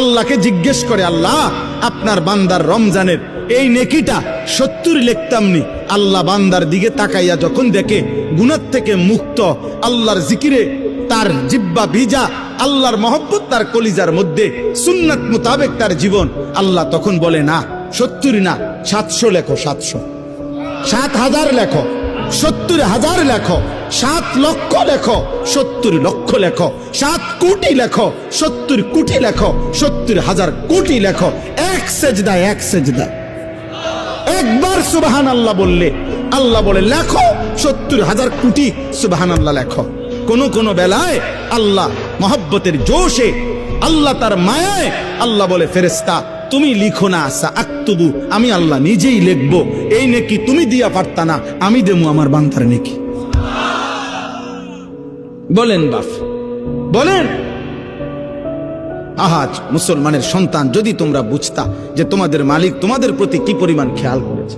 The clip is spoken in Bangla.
আল্লাহকে জিজ্ঞেস করে, আল্লাহ আপনার বান্দার রমজানের এই নেকিটা 70 লিখতাম নি। আল্লাহ বান্দার দিকে তাকাইয়া যখন দেখে গুনাহ থেকে মুক্ত, আল্লাহর জিকিরে তার জিহ্বা ভিজা, আল্লাহর মহব্বত তার কলিজার মধ্যে, সুন্নাত মোতাবেক তার জীবন, আল্লাহ তখন বলে না 70 না 700 লেখো, 700, 7,000 লেখো, 70,000 লেখো, 7 লক্ষ লেখো, 70 লক্ষ লেখো, 7 কোটি লেখো, 70 কোটি লেখো, 70,000 কোটি লেখো। এক সেজদায়, এক সেজদায় একবার সুবহানাল্লাহ বললে আল্লাহ বলে লেখো 70,000 কোটি সুবহানাল্লাহ লেখো। কোন বেলায় আল্লাহ মহব্বতের জোশে, আল্লাহ তার মায়ায় আল্লাহ বলে, ফেরেশতা তুমি লিখো না, সাআক্তুবু, আমি আল্লাহ নিজেই লিখবো। এই নেকি তুমি দিয়া পারতা না, আমি দেবো আমার বান্দার নেকি। বলেন বাপ, বলেন। আহাজ মুসলমানের সন্তান, যদি তোমরা বুঝতা যে তোমাদের মালিক তোমাদের প্রতি কি পরিমাণ খেয়াল করেছে।